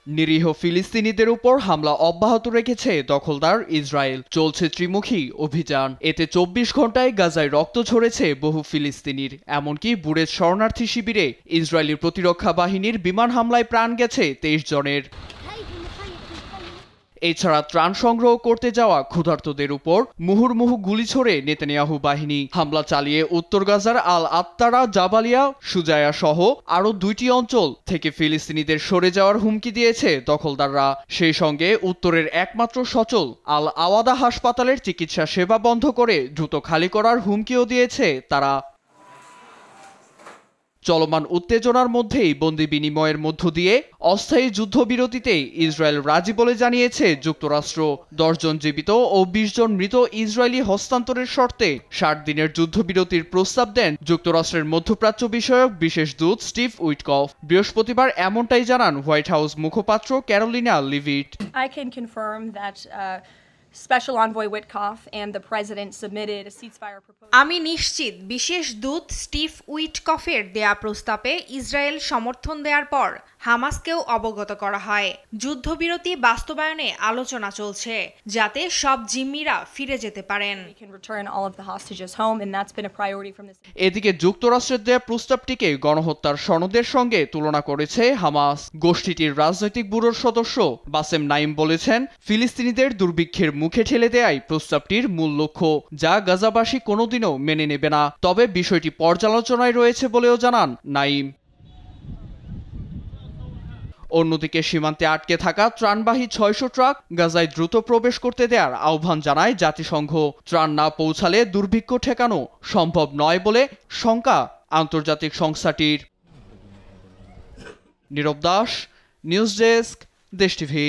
নিরীহ ফিলিস্তিনিদের উপর হামলা অব্যাহত রেখেছে দখলদার ইসরায়েল। চলছে ত্রিমুখী অভিযান। এতে ২৪ ঘন্টায় গাজায় রক্ত ঝরেছে বহু ফিলিস্তিনির। এমনকি বুরেজ শরণার্থী শিবিরে ইসরায়েলি প্রতিরক্ষা বাহিনীর বিমান হামলায় প্রাণ গেছে ২৩ জনের। এছাড়া ত্রাণ সংগ্রহ করতে যাওয়া ক্ষুধার্তদের উপর মুহুর্মুহু গুলি ছোড়ে নেতানিয়াহু বাহিনী। হামলা চালিয়ে উত্তর গাজার আল আত্তারা, জাবালিয়া, সুজায়া সহ আরও ২টি অঞ্চল থেকে ফিলিস্তিনিদের সরে যাওয়ার হুমকি দিয়েছে দখলদাররা। সেই সঙ্গে উত্তরের একমাত্র সচল আল আওয়াদা হাসপাতালের চিকিৎসা সেবা বন্ধ করে দ্রুত খালি করার হুমকিও দিয়েছে তারা। চলমান উত্তেজনার মধ্যেই বন্দি বিনিময়ের মধ্য দিয়ে অস্থায়ী যুদ্ধবিরতিতে ইসরায়েল রাজি বলে জানিয়েছে যুক্তরাষ্ট্র। ১০ জন জীবিত ও ২০ জন মৃত ইসরায়েলি হস্তান্তরের শর্তে ৬০ দিনের যুদ্ধবিরতির প্রস্তাব দেন যুক্তরাষ্ট্রের মধ্যপ্রাচ্য বিষয়ক বিশেষ দূত স্টিভ উইটকফ। বৃহস্পতিবার এমনটাই জানান হোয়াইট হাউস মুখপাত্র Karoline Leavitt. I can confirm that Special Envoy Witkoff and the President submitted a ceasefire proposal. আমি নিশ্চিত বিশেষ দূত স্টিভ উইটকফের দেয়া প্রস্তাবে ইসরায়েল সমর্থন দেওয়ার পর হামাসকেও অবগত করা হয়। যুদ্ধবিরতি বাস্তবায়নে আলোচনা চলছে যাতে সব জিম্মিরা ফিরে যেতে পারেন। এদিকে যুক্তরাষ্ট্রের দেয়া প্রস্তাবটিকে গণহত্যার সনদের সঙ্গে তুলনা করেছে হামাস। গোষ্ঠীটির রাজনৈতিক ব্যুরোর সদস্য বাসেম নাইম বলেছেন, ফিলিস্তিনিদের দুর্ভিক্ষের মুখে ঠেলে দেয়াই প্রস্তাবটির মূল লক্ষ্য, যা গাজাবাসী কোনোদিনও মেনে নেবে না। তবে বিষয়টি পর্যালোচনায় রয়েছে বলেও জানান নাইম। অন্যদিকে সীমান্তে আটকে থাকা ত্রাণবাহী ৬০০ ট্রাক গাজায় দ্রুত প্রবেশ করতে দেওয়ার আহ্বান জানায় জাতিসংঘ। ত্রাণ না পৌঁছালে দুর্ভিক্ষ ঠেকানো সম্ভব নয় বলে শঙ্কা আন্তর্জাতিক সংস্থাটির। নীরব দাস, নিউজ ডেস্ক, দেশ টিভি।